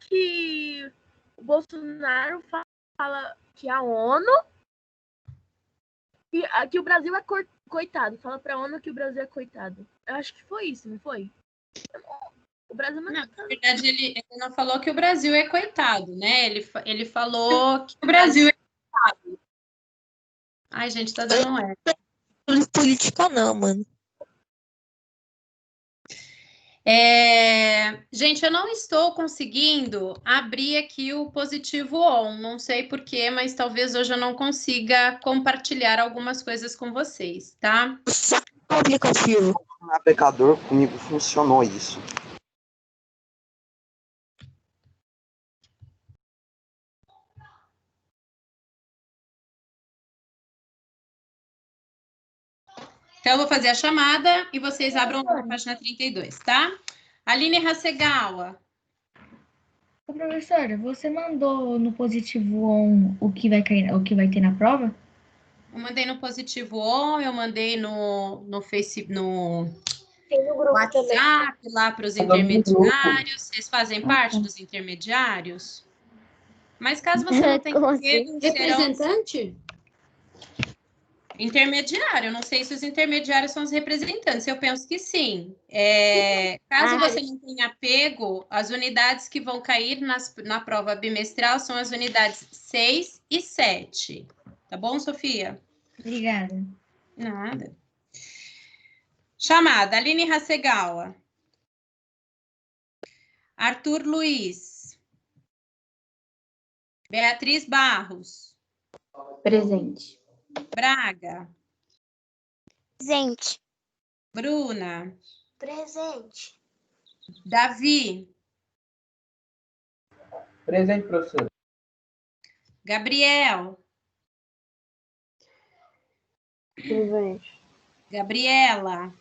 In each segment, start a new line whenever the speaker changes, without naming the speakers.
que o Bolsonaro fala que a ONU, que o Brasil é coitado. Fala pra ONU que o Brasil é coitado. Eu acho que foi isso, não foi? O Brasil não,
na verdade, ele não falou que o Brasil é coitado, né? Ele falou que o Brasil é coitado. Ai, gente, tá dando um erro.
Política não, mano.
Gente, eu não estou conseguindo abrir aqui o positivo on. Não sei porquê, mas talvez hoje eu não consiga compartilhar algumas coisas com vocês, tá?
Só o aplicativo.
No navegador, comigo funcionou isso.
Então, eu vou fazer a chamada e vocês abram a página 32, tá? Aline Hasegawa.
Ô, professora, você mandou no positivo on o que vai ter na prova?
Eu mandei no positivo on, eu mandei no Facebook, no
Tem no grupo
WhatsApp, lá para os intermediários. Vocês fazem parte dos intermediários? Mas caso você não tenha pego,
Representante?
Intermediário, eu não sei se os intermediários são os representantes, eu penso que sim. Caso você não tenha pego, as unidades que vão cair na prova bimestral são as unidades 6 e 7. Tá bom, Sofia?
Obrigada.
Nada. Chamada, Aline Hasegawa. Arthur Luiz. Beatriz Barros.
Presente.
Braga.
Presente.
Bruna.
Presente.
Davi.
Presente, professor.
Gabriel.
Presente.
Gabriela.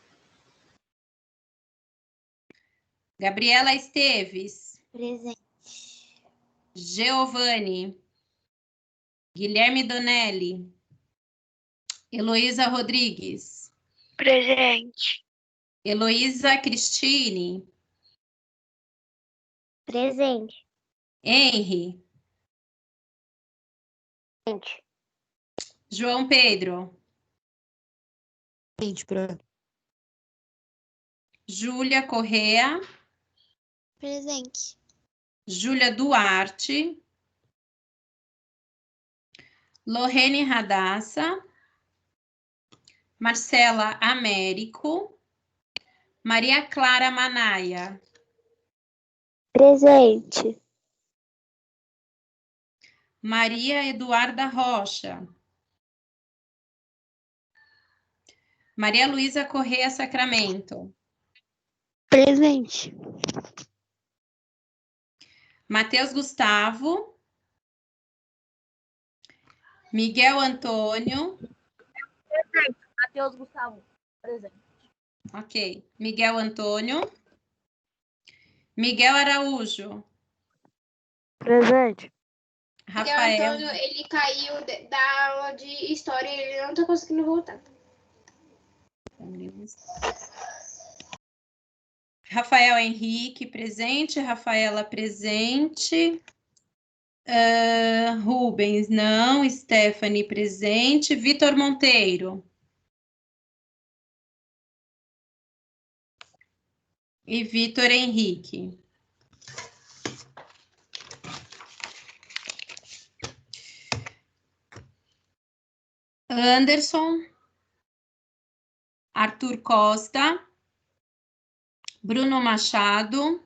Gabriela Esteves.
Presente.
Giovanni. Guilherme Donelli. Heloísa Rodrigues.
Presente.
Heloísa Cristine.
Presente.
Henry.
Presente.
João Pedro.
Gente, pra...
Júlia Correa.
Presente.
Júlia Duarte. Lorene Radassa. Marcela Américo. Maria Clara Manaia.
Presente.
Maria Eduarda Rocha. Maria Luísa Correia Sacramento.
Presente.
Matheus Gustavo. Miguel Antônio.
Presente. Matheus Gustavo. Presente.
Ok. Miguel Antônio. Miguel Araújo.
Presente.
Rafael.
Antônio, ele caiu da aula de história e ele não tá conseguindo voltar.
Rafael Henrique, presente. Rafaela, presente. Rubens, não. Stephanie, presente. Vitor Monteiro. E Vitor Henrique. Anderson. Arthur Costa. Bruno Machado.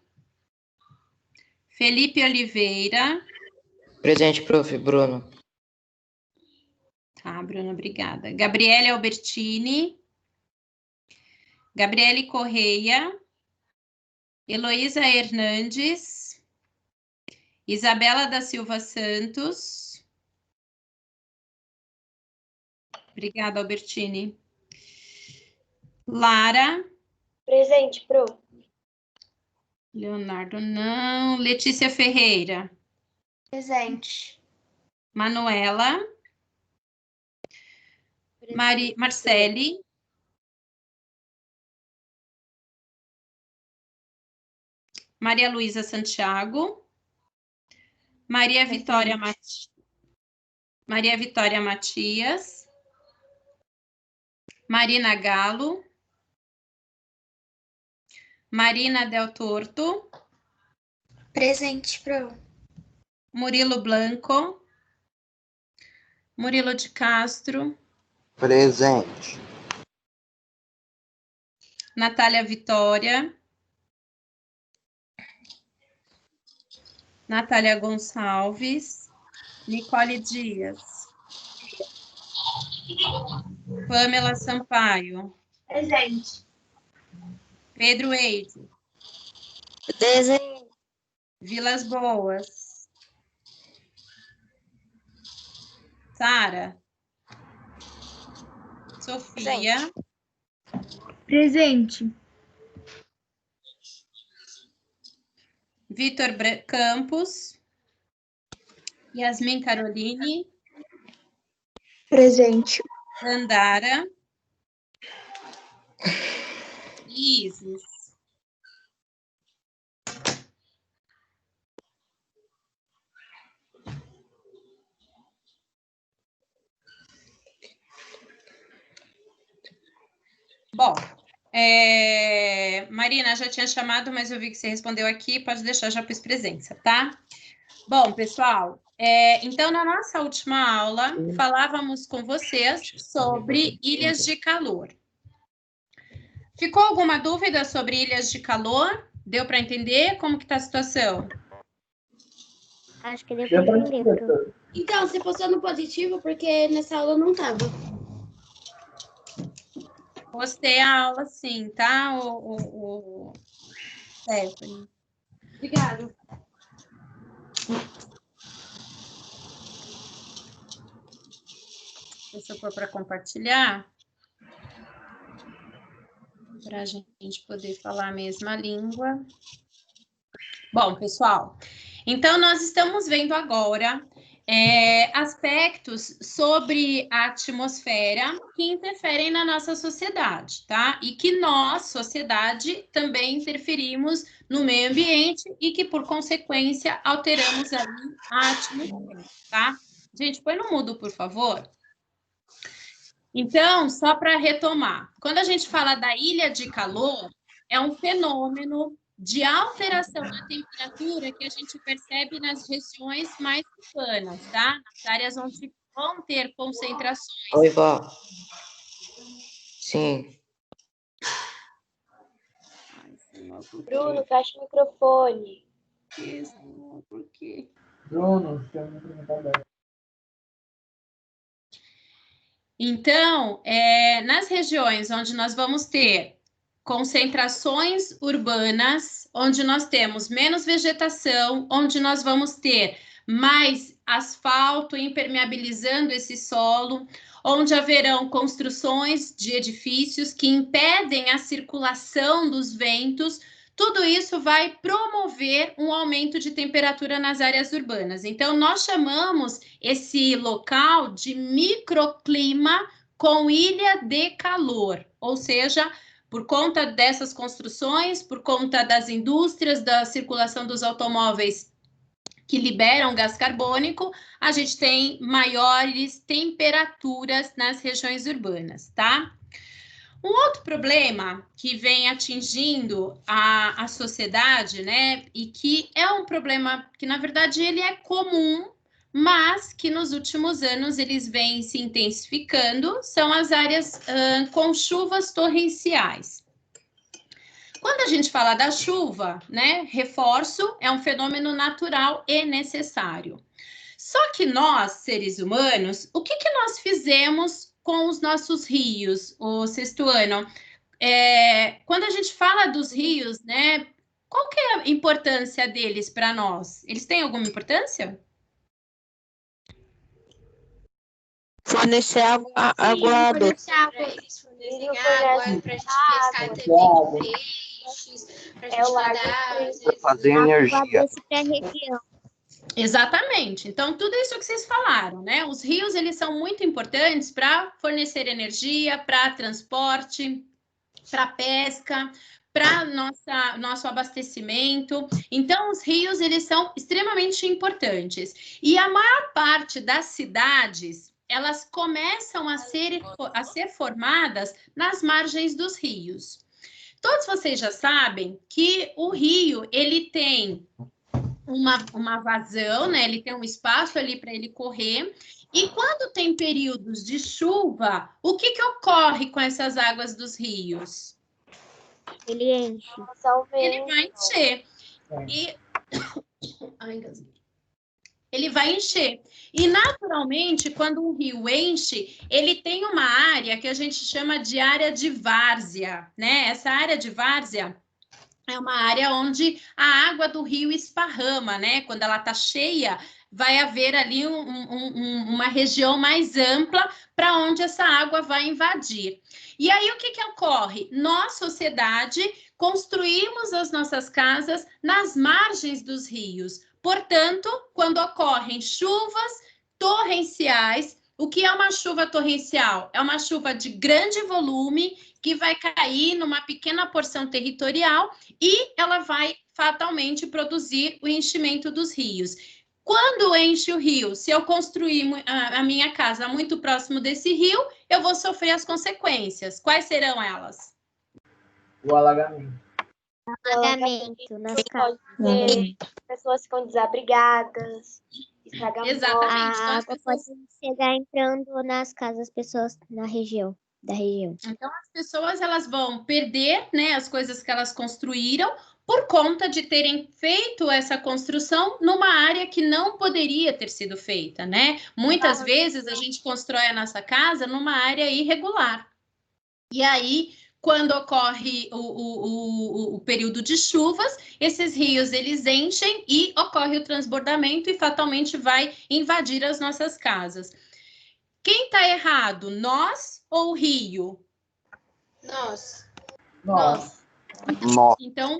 Felipe Oliveira.
Presente, prof. Bruno.
Tá, Bruno, obrigada. Gabriele Albertini. Gabriele Correia. Heloísa Hernandes. Isabela da Silva Santos. Obrigada, Albertini. Lara.
Presente, pro.
Leonardo, não. Letícia Ferreira.
Presente.
Manuela. Marcele. Maria Luísa Santiago. Maria Vitória Matias. Marina Galo. Marina Del Torto.
Presente, pro.
Murilo Blanco. Murilo de Castro.
Presente.
Natália Vitória. Natália Gonçalves. Nicole Dias. Pamela Sampaio.
Presente.
Pedro Eide.
Presente.
Vilas Boas. Sara. Sofia.
Presente.
Vitor Campos. Yasmin Caroline.
Presente.
Dandara. Isis. Bom, Marina, já tinha chamado, mas eu vi que você respondeu aqui, pode deixar, já pus presença, tá? Bom, pessoal, então na nossa última aula, falávamos com vocês sobre ilhas de calor. Ficou alguma dúvida sobre ilhas de calor? Deu para entender como que está a situação?
Acho que deu pra entender, pro.
Então, você postou no positivo porque nessa aula não tava.
Postei a aula sim, tá, Stephanie?
Obrigada.
Deixa eu pôr para compartilhar. Para a gente poder falar a mesma língua. Bom, pessoal, então nós estamos vendo agora aspectos sobre a atmosfera que interferem na nossa sociedade, tá? E que nós, sociedade, também interferimos no meio ambiente e que, por consequência, alteramos ali a atmosfera, tá? Gente, põe no mudo, por favor. Então, só para retomar, quando a gente fala da ilha de calor, é um fenômeno de alteração da temperatura que a gente percebe nas regiões mais urbanas, tá? Nas áreas onde vão ter concentrações.
Oi, vó. Sim.
Bruno, fecha o microfone.
Por quê?
Bruno, tem uma pergunta aberta.
Então, nas regiões onde nós vamos ter concentrações urbanas, onde nós temos menos vegetação, onde nós vamos ter mais asfalto impermeabilizando esse solo, onde haverão construções de edifícios que impedem a circulação dos ventos, tudo isso vai promover um aumento de temperatura nas áreas urbanas. Então, nós chamamos esse local de microclima com ilha de calor, ou seja, por conta dessas construções, por conta das indústrias, da circulação dos automóveis que liberam gás carbônico, a gente tem maiores temperaturas nas regiões urbanas, tá? Um outro problema que vem atingindo a sociedade, né, e que é um problema que, na verdade, ele é comum, mas que nos últimos anos eles vêm se intensificando, são as áreas com chuvas torrenciais. Quando a gente fala da chuva, né, reforço, é um fenômeno natural e necessário. Só que nós, seres humanos, o que nós fizemos com os nossos rios, o sexto ano? Quando a gente fala dos rios, né, qual que é a importância deles para nós? Eles têm alguma importância?
Fornecer água doce.
Eles fornecem água pra gente pescar também peixes, pra gente nadar.
Fazer energia.
Exatamente. Então, tudo isso que vocês falaram, né? Os rios, eles são muito importantes para fornecer energia, para transporte, para pesca, para nosso abastecimento. Então, os rios, eles são extremamente importantes. E a maior parte das cidades, elas começam a ser formadas nas margens dos rios. Todos vocês já sabem que o rio, ele tem uma vazão, né? Ele tem um espaço ali para ele correr. E quando tem períodos de chuva, o que ocorre com essas águas dos rios?
Ele enche.
Ele vai encher. Ele vai encher. E, naturalmente, quando um rio enche, ele tem uma área que a gente chama de área de várzea, né? Essa área de várzea é uma área onde a água do rio esparrama, né? Quando ela está cheia, vai haver ali uma região mais ampla para onde essa água vai invadir. E aí, o que ocorre? Nós, sociedade, construímos as nossas casas nas margens dos rios. Portanto, quando ocorrem chuvas torrenciais, o que é uma chuva torrencial? É uma chuva de grande volume que vai cair numa pequena porção territorial e ela vai fatalmente produzir o enchimento dos rios. Quando enche o rio, se eu construir a minha casa muito próximo desse rio, eu vou sofrer as consequências. Quais serão elas?
O alagamento.
Alagamento nas casas.
Pessoas ficam desabrigadas.
Exatamente.
A
Então, as
água
pessoas...
pode chegar entrando nas casas das pessoas da região.
Então, as pessoas, elas vão perder, né, as coisas que elas construíram por conta de terem feito essa construção numa área que não poderia ter sido feita, né? Muitas vezes a gente constrói a nossa casa numa área irregular. E aí, quando ocorre o período de chuvas, esses rios, eles enchem e ocorre o transbordamento e fatalmente vai invadir as nossas casas. Quem está errado, nós ou o rio?
Nós.
Então,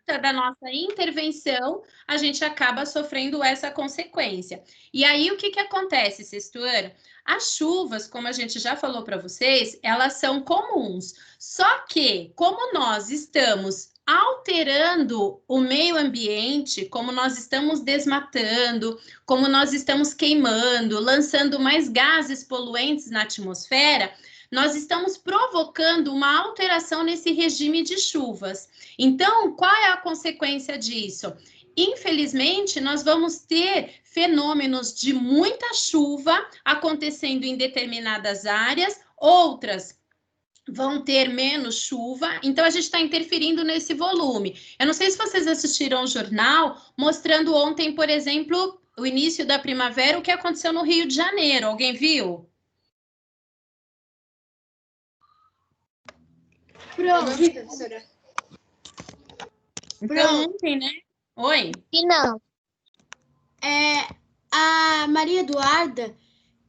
da nossa intervenção, a gente acaba sofrendo essa consequência. E aí, o que acontece, sexto ano? As chuvas, como a gente já falou para vocês, elas são comuns. Só que, como nós estamos alterando o meio ambiente, como nós estamos desmatando, como nós estamos queimando, lançando mais gases poluentes na atmosfera, nós estamos provocando uma alteração nesse regime de chuvas. Então, qual é a consequência disso? Infelizmente, nós vamos ter fenômenos de muita chuva acontecendo em determinadas áreas, outras vão ter menos chuva, então a gente está interferindo nesse volume. Eu não sei se vocês assistiram ao jornal mostrando ontem, por exemplo, o início da primavera, o que aconteceu no Rio de Janeiro. Alguém viu?
Pronto, professora.
Então, ontem, né? Oi?
E não.
A Maria Eduarda,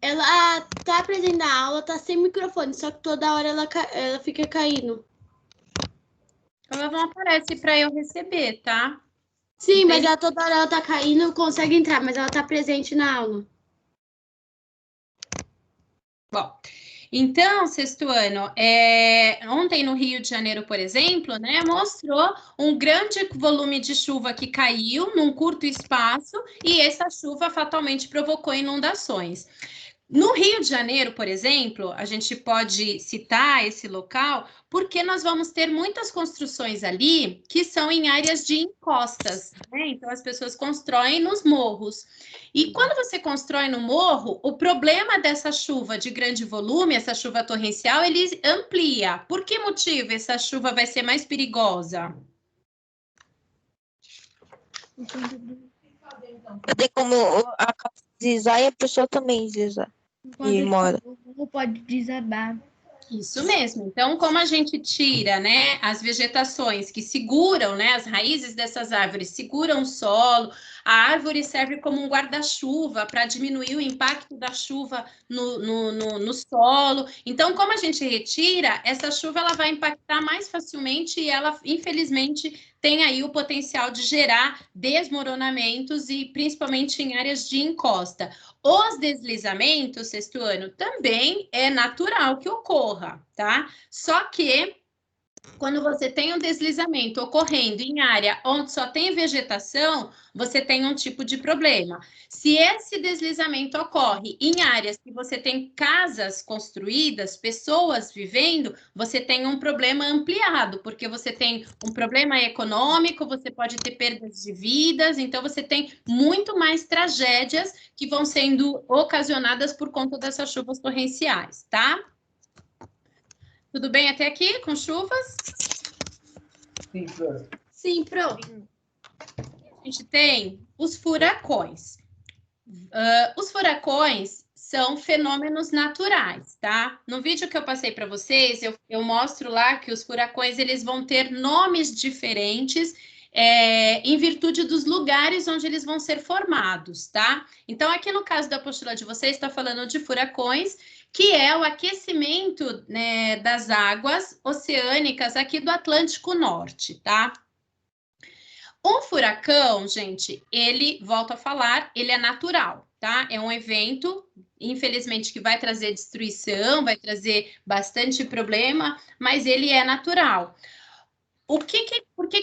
ela tá presente na aula, tá sem microfone, só que toda hora ela fica caindo.
Ela não aparece para eu receber, tá?
Sim, mas toda hora ela tá caindo, consegue entrar, mas ela tá presente na aula.
Bom, então, sexto ano, ontem no Rio de Janeiro, por exemplo, né, mostrou um grande volume de chuva que caiu num curto espaço e essa chuva fatalmente provocou inundações. No Rio de Janeiro, por exemplo, a gente pode citar esse local porque nós vamos ter muitas construções ali que são em áreas de encostas, né? Então, as pessoas constroem nos morros. E quando você constrói no morro, o problema dessa chuva de grande volume, essa chuva torrencial, ele amplia. Por que motivo essa chuva vai ser mais perigosa?
Tem como a casa deslizar e a pessoa também deslizar. E mora.
O pode desabar.
Isso mesmo. Então, como a gente tira, né, as vegetações que seguram, né, as raízes dessas árvores seguram o solo, a árvore serve como um guarda-chuva para diminuir o impacto da chuva no solo. Então, como a gente retira, essa chuva ela vai impactar mais facilmente e ela, infelizmente, tem aí o potencial de gerar desmoronamentos e principalmente em áreas de encosta. Os deslizamentos, sexto ano, também é natural que ocorra, tá? Só que quando você tem um deslizamento ocorrendo em área onde só tem vegetação, você tem um tipo de problema. Se esse deslizamento ocorre em áreas que você tem casas construídas, pessoas vivendo, você tem um problema ampliado, porque você tem um problema econômico, você pode ter perdas de vidas, então você tem muito mais tragédias que vão sendo ocasionadas por conta dessas chuvas torrenciais, tá? Tudo bem até aqui com chuvas?
Sim, Flor.
Sim, Pro.
A gente tem os furacões. Os furacões são fenômenos naturais, tá? No vídeo que eu passei para vocês, eu mostro lá que os furacões eles vão ter nomes diferentes em virtude dos lugares onde eles vão ser formados, tá? Então, aqui no caso da apostila de vocês, está falando de furacões, que é o aquecimento, né, das águas oceânicas aqui do Atlântico Norte, tá? Um furacão, gente, ele, volto a falar, ele é natural, tá? É um evento, infelizmente, que vai trazer destruição, vai trazer bastante problema, mas ele é natural. Por que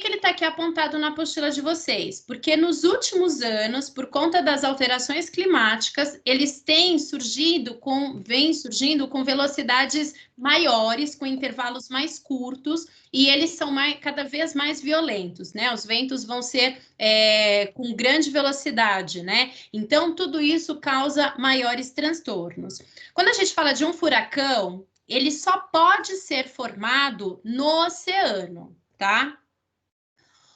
ele está aqui apontado na apostila de vocês? Porque nos últimos anos, por conta das alterações climáticas, eles vêm surgindo com velocidades maiores, com intervalos mais curtos, e eles são cada vez mais violentos, né? Os ventos vão ser com grande velocidade, né? Então, tudo isso causa maiores transtornos. Quando a gente fala de um furacão, ele só pode ser formado no oceano, tá?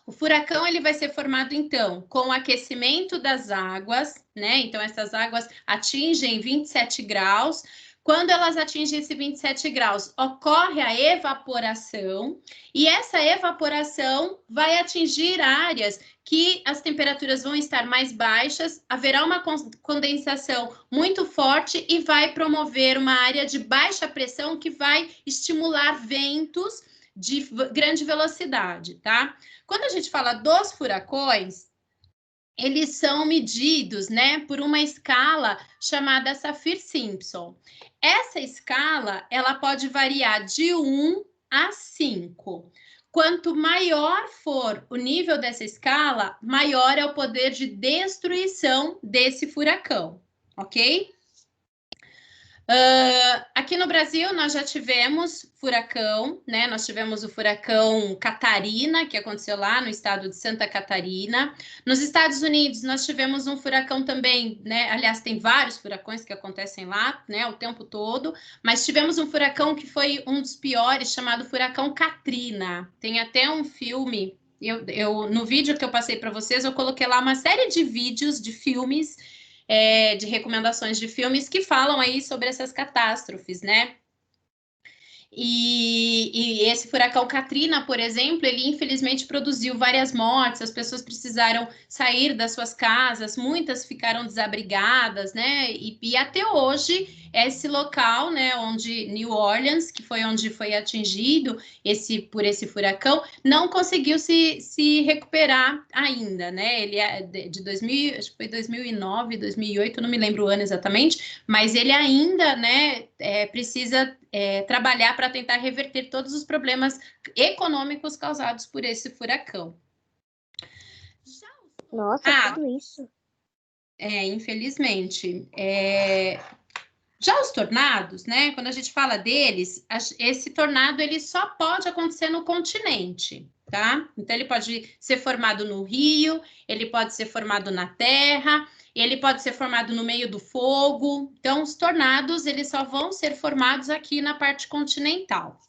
O furacão ele vai ser formado então com o aquecimento das águas, né? Então essas águas atingem 27 graus. Quando elas atingem esse 27 graus, ocorre a evaporação, e essa evaporação vai atingir áreas que as temperaturas vão estar mais baixas, haverá uma condensação muito forte e vai promover uma área de baixa pressão que vai estimular ventos de grande velocidade, tá? Quando a gente fala dos furacões, eles são medidos, né, por uma escala chamada Saffir-Simpson. Essa escala, ela pode variar de 1 a 5. Quanto maior for o nível dessa escala, maior é o poder de destruição desse furacão, ok? Aqui no Brasil, nós já tivemos furacão, né? Nós tivemos o furacão Catarina, que aconteceu lá no estado de Santa Catarina. Nos Estados Unidos, nós tivemos um furacão também, né? Aliás, tem vários furacões que acontecem lá, né? O tempo todo. Mas tivemos um furacão que foi um dos piores, chamado Furacão Katrina. Tem até um filme, no vídeo que eu passei para vocês, eu coloquei lá uma série de vídeos de filmes, de recomendações de filmes que falam aí sobre essas catástrofes, né? E esse furacão Katrina, por exemplo, ele infelizmente produziu várias mortes, as pessoas precisaram sair das suas casas, muitas ficaram desabrigadas, né? E até hoje, esse local, né, onde New Orleans, que foi onde foi atingido por esse furacão, não conseguiu se recuperar ainda, né? Ele é de 2000, acho que foi 2009, 2008, não me lembro o ano exatamente, mas ele ainda, né, precisa trabalhar para tentar reverter todos os problemas econômicos causados por esse furacão.
Nossa, tudo isso.
Infelizmente. Já os tornados, né? Quando a gente fala deles, esse tornado ele só pode acontecer no continente, tá? Então ele pode ser formado no rio, ele pode ser formado na terra, ele pode ser formado no meio do fogo. Então os tornados eles só vão ser formados aqui na parte continental.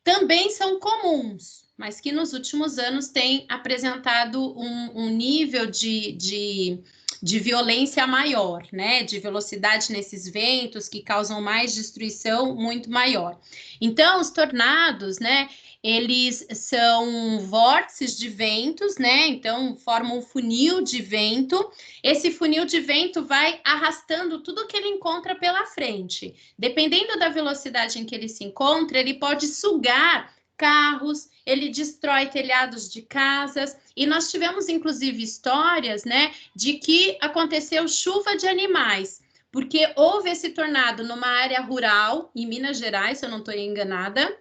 Também são comuns, mas que nos últimos anos têm apresentado um nível de violência maior, né? De velocidade nesses ventos que causam mais destruição muito maior. Então, os tornados, né? Eles são vórtices de ventos, né? Então, formam um funil de vento. Esse funil de vento vai arrastando tudo que ele encontra pela frente. Dependendo da velocidade em que ele se encontra, ele pode sugar carros, ele destrói telhados de casas, e nós tivemos, inclusive, histórias, né, de que aconteceu chuva de animais, porque houve esse tornado numa área rural, em Minas Gerais, se eu não estou enganada,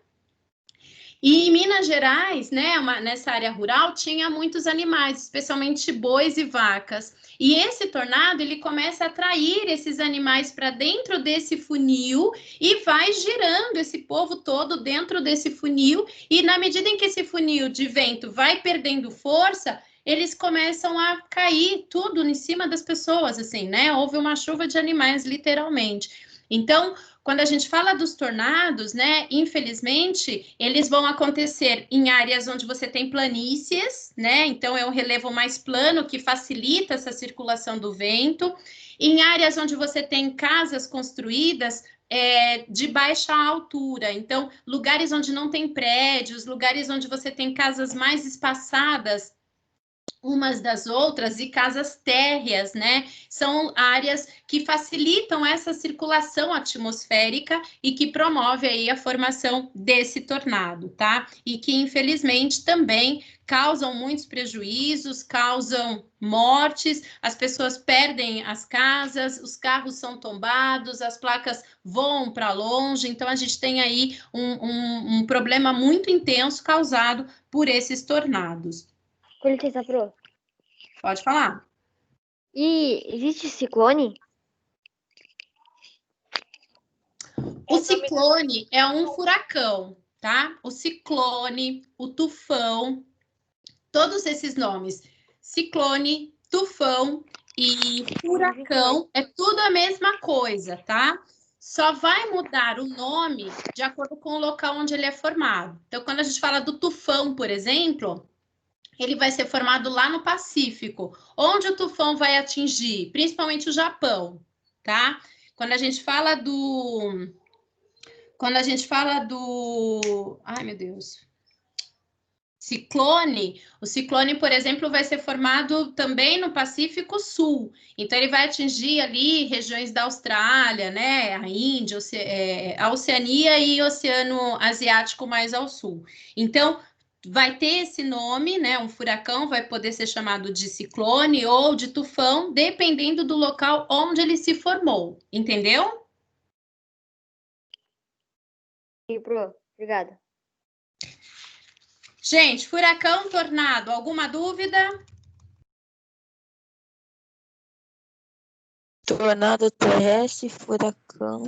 E em Minas Gerais, né, nessa área rural, tinha muitos animais, especialmente bois e vacas. E esse tornado, ele começa a atrair esses animais para dentro desse funil e vai girando esse povo todo dentro desse funil. E na medida em que esse funil de vento vai perdendo força, eles começam a cair tudo em cima das pessoas, assim, né? Houve uma chuva de animais, literalmente. Então, quando a gente fala dos tornados, né, infelizmente, eles vão acontecer em áreas onde você tem planícies, né, então é um relevo mais plano que facilita essa circulação do vento, em áreas onde você tem casas construídas de baixa altura, então lugares onde não tem prédios, lugares onde você tem casas mais espaçadas umas das outras e casas térreas, né? São áreas que facilitam essa circulação atmosférica e que promove aí a formação desse tornado, tá? E que infelizmente também causam muitos prejuízos, causam mortes, as pessoas perdem as casas, os carros são tombados, as placas voam para longe, então a gente tem aí um problema muito intenso causado por esses tornados.
Com licença, Pro.
Pode falar.
E existe ciclone?
O ciclone é um furacão, tá? O ciclone, o tufão, todos esses nomes. Ciclone, tufão e furacão é tudo a mesma coisa, tá? Só vai mudar o nome de acordo com o local onde ele é formado. Então, quando a gente fala do tufão, por exemplo, ele vai ser formado lá no Pacífico. Onde o tufão vai atingir? Principalmente o Japão, tá? Quando a gente fala do... Ai, meu Deus. Ciclone. O ciclone, por exemplo, vai ser formado também no Pacífico Sul. Então, ele vai atingir ali regiões da Austrália, né? A Índia, a Oceania e o Oceano Asiático mais ao sul. Então, vai ter esse nome, né? Um furacão vai poder ser chamado de ciclone ou de tufão, dependendo do local onde ele se formou. Entendeu?
Sim, Pro. Obrigada.
Gente, furacão, tornado, alguma dúvida?
Tornado terrestre, furacão.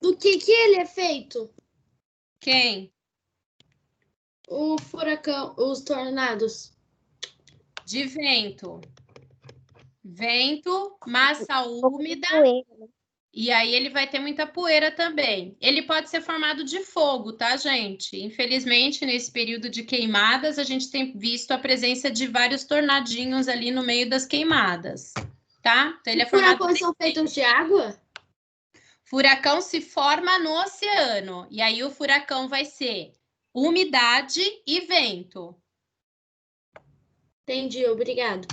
Do que ele é feito?
Quem?
O furacão, os tornados.
De vento. Vento, massa úmida. E aí ele vai ter muita poeira também. Ele pode ser formado de fogo, tá, gente? Infelizmente, nesse período de queimadas, a gente tem visto a presença de vários tornadinhos ali no meio das queimadas, tá? Então, ele é formado...
Furacões são feitos de água?
Furacão se forma no oceano. E aí o furacão vai ser umidade e vento.
Entendi, obrigado.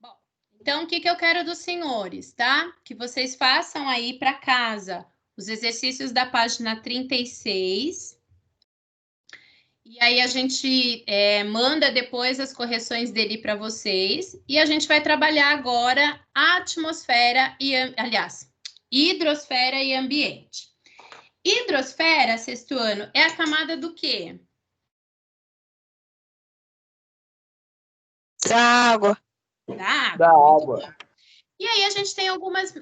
Bom, então o que eu quero dos senhores, tá? Que vocês façam aí para casa os exercícios da página 36. E aí a gente manda depois as correções dele para vocês. E a gente vai trabalhar agora a atmosfera e, aliás, hidrosfera e ambiente. Hidrosfera, sexto ano, é a camada do quê?
Da água.
Da água.
Da água.
E aí a gente tem algumas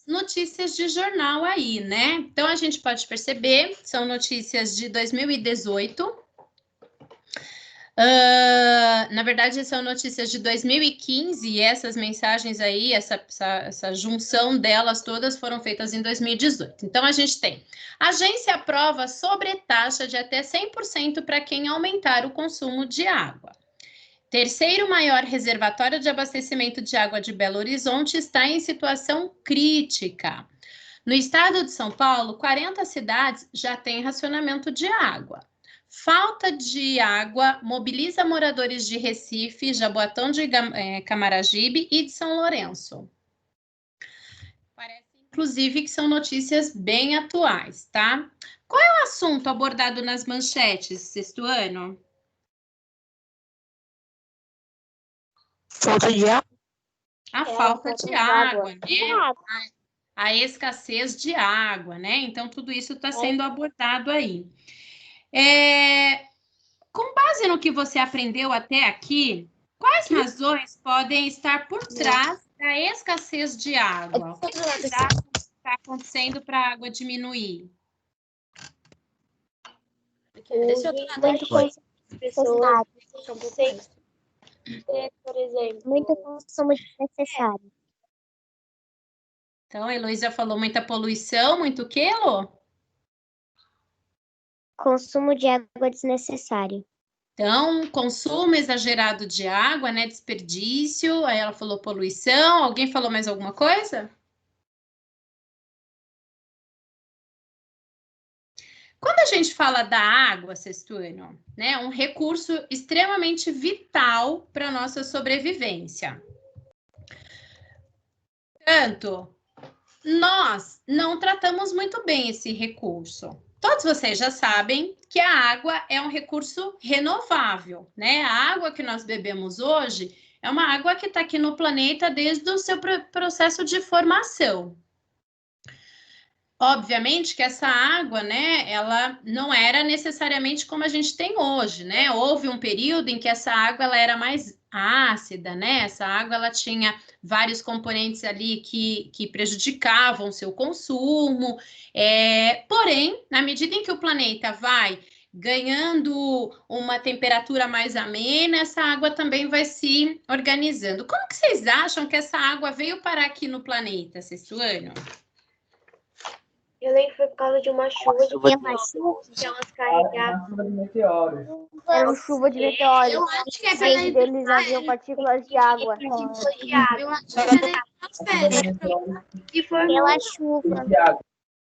notícias de jornal aí, né? Então a gente pode perceber, são notícias de 2018. Na verdade, são notícias de 2015 e essas mensagens aí, essa junção delas todas foram feitas em 2018. Então, a gente tem: agência aprova sobretaxa de até 100% para quem aumentar o consumo de água. Terceiro maior reservatório de abastecimento de água de Belo Horizonte está em situação crítica. No estado de São Paulo, 40 cidades já têm racionamento de água. Falta de água mobiliza moradores de Recife, Jaboatão de Camaragibe e de São Lourenço. Parece, inclusive, que são notícias bem atuais, tá? Qual é o assunto abordado nas manchetes, sexto ano?
Falta de água?
A falta de água, né? a escassez de água, né? Então, tudo isso está sendo abordado aí. Com base no que você aprendeu até aqui, quais razões podem estar por trás da escassez de água? O que vocês acham que está acontecendo para a água diminuir?
Muito pessoas sem ter, por exemplo, muito consumo desnecessário.
Então, a Heloísa falou muita poluição, muito o quê, Elô?
Consumo de água desnecessário.
Então, consumo exagerado de água, né? Desperdício. Aí ela falou poluição. Alguém falou mais alguma coisa? Quando a gente fala da água, sexto ano, né? Um recurso extremamente vital para a nossa sobrevivência. Portanto, nós não tratamos muito bem esse recurso. Todos vocês já sabem que a água é um recurso renovável, né? A água que nós bebemos hoje é uma água que está aqui no planeta desde o seu processo de formação. Obviamente que essa água, né, ela não era necessariamente como a gente tem hoje, né? Houve um período em que essa água ela era mais ácida, né? Essa água ela tinha vários componentes ali que prejudicavam o seu consumo. Porém, na medida em que o planeta vai ganhando uma temperatura mais amena, essa água também vai se organizando. Como que vocês acham que essa água veio parar aqui no planeta, sexto ano?
Eu lembro que foi por causa de uma chuva de meteoros. Que elas carregavam.
Chuva de meteoros.
Era uma chuva de meteoros.
Eu acho que é
Dentro deles haviam partículas de água.
Eu acho que é da atmosfera.
E foi pela chuva.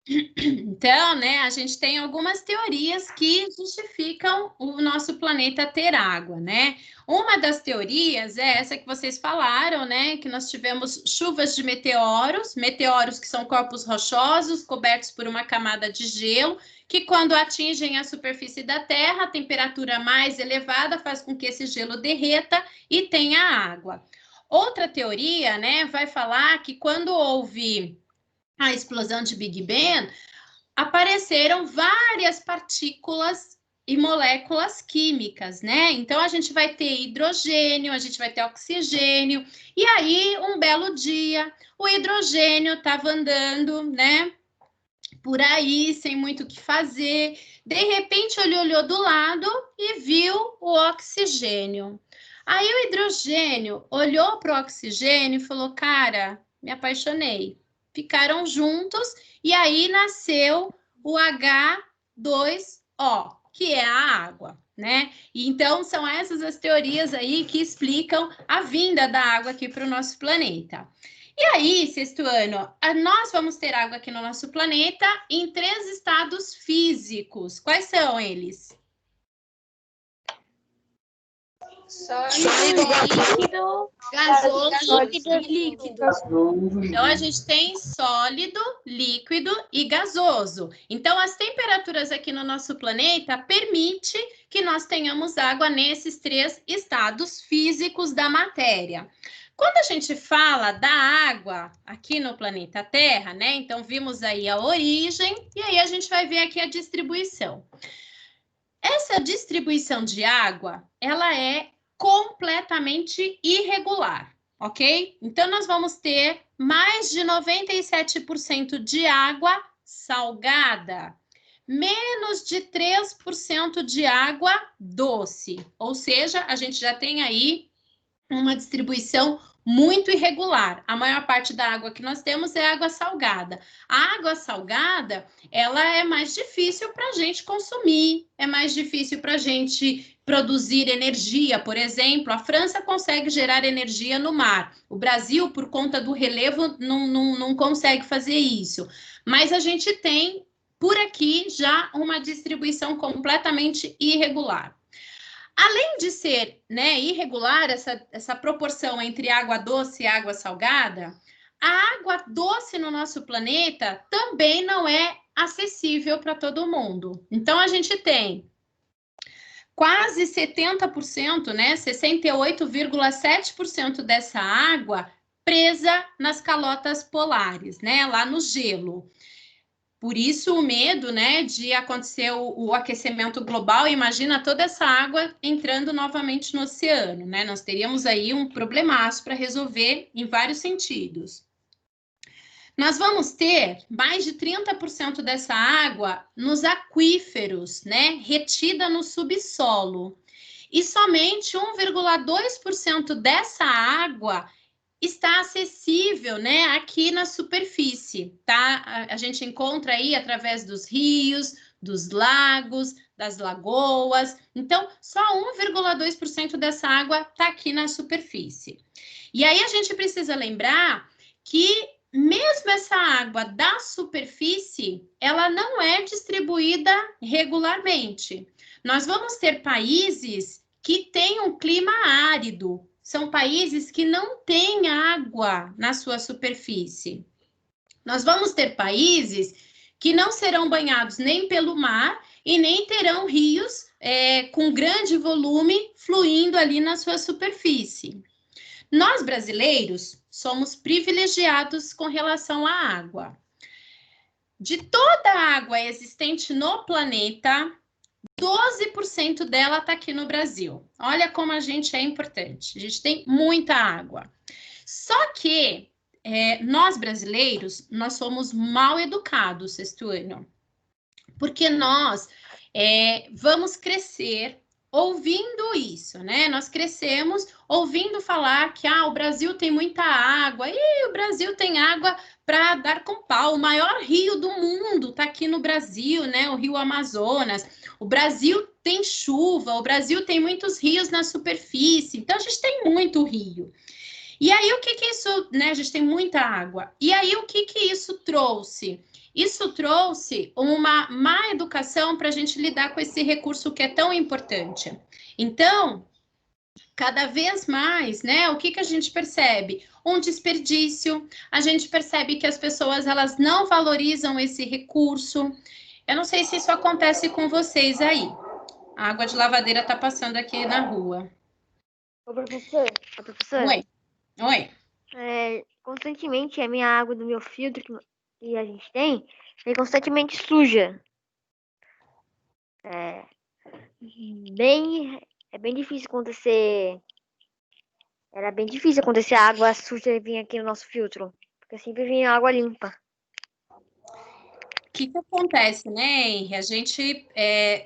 Então, né, a gente tem algumas teorias que justificam o nosso planeta ter água, né? Uma das teorias é essa que vocês falaram, né? Que nós tivemos chuvas de meteoros que são corpos rochosos cobertos por uma camada de gelo, que quando atingem a superfície da Terra, a temperatura mais elevada faz com que esse gelo derreta e tenha água. Outra teoria, né, vai falar que quando houve a explosão de Big Bang, apareceram várias partículas e moléculas químicas, né? Então, a gente vai ter hidrogênio, a gente vai ter oxigênio, e aí, um belo dia, o hidrogênio estava andando, né, por aí, sem muito o que fazer. De repente, ele olhou do lado e viu o oxigênio. Aí, o hidrogênio olhou para o oxigênio e falou, cara, me apaixonei. Ficaram juntos e aí nasceu o H2O, que é a água, né? E então, são essas as teorias aí que explicam a vinda da água aqui para o nosso planeta. E aí, sexto ano, nós vamos ter água aqui no nosso planeta em 3 estados físicos. Quais são eles?
Sólido, líquido,
Gasoso e líquido.
Então, a gente tem sólido, líquido e gasoso. Então, as temperaturas aqui no nosso planeta permitem que nós tenhamos água nesses 3 estados físicos da matéria. Quando a gente fala da água aqui no planeta Terra, né? Então, vimos aí a origem e aí a gente vai ver aqui a distribuição. Essa distribuição de água, ela é completamente irregular, ok? Então, nós vamos ter mais de 97% de água salgada, menos de 3% de água doce. Ou seja, a gente já tem aí uma distribuição muito irregular. A maior parte da água que nós temos é água salgada. A água salgada, ela é mais difícil para a gente consumir, é mais difícil para a gente produzir energia, por exemplo. A França consegue gerar energia no mar. O Brasil, por conta do relevo, não consegue fazer isso. Mas a gente tem, por aqui, já uma distribuição completamente irregular. Além de ser, né, irregular essa proporção entre água doce e água salgada, a água doce no nosso planeta também não é acessível para todo mundo. Então, a gente tem quase 70%, né, 68,7% dessa água presa nas calotas polares, né, lá no gelo. Por isso o medo, né, de acontecer o aquecimento global. Imagina toda essa água entrando novamente no oceano, né? Nós teríamos aí um problemaço para resolver em vários sentidos. Nós vamos ter mais de 30% dessa água nos aquíferos, né, retida no subsolo. E somente 1,2% dessa água está acessível, né, aqui na superfície, tá? A gente encontra aí através dos rios, dos lagos, das lagoas. Então, só 1,2% dessa água está aqui na superfície. E aí a gente precisa lembrar que mesmo essa água da superfície, ela não é distribuída regularmente. Nós vamos ter países que têm um clima árido. São países que não têm água na sua superfície. Nós vamos ter países que não serão banhados nem pelo mar e nem terão rios com grande volume fluindo ali na sua superfície. Nós, brasileiros, somos privilegiados com relação à água. De toda a água existente no planeta, 12% dela está aqui no Brasil. Olha como a gente é importante. A gente tem muita água. Só que nós, brasileiros, nós somos mal educados, sexto ano. Porque nós vamos crescer ouvindo isso, né? Nós crescemos ouvindo falar que o Brasil tem muita água. E o Brasil tem água para dar com pau. O maior rio do mundo está aqui no Brasil, né? O Rio Amazonas. O Brasil tem chuva, o Brasil tem muitos rios na superfície, então a gente tem muito rio. E aí o que isso, né? A gente tem muita água. E aí o que isso trouxe? Isso trouxe uma má educação para a gente lidar com esse recurso que é tão importante. Então, cada vez mais, né? O que a gente percebe? Um desperdício. A gente percebe que as pessoas elas não valorizam esse recurso. Eu não sei se isso acontece com vocês aí. A água de lavadeira está passando aqui na rua.
Ô, professor.
Oi.
Constantemente a minha água do meu filtro que a gente tem constantemente suja. É bem difícil acontecer. Era bem difícil acontecer a água suja vir aqui no nosso filtro, porque sempre vinha água limpa.
O que acontece, né, Henry? A gente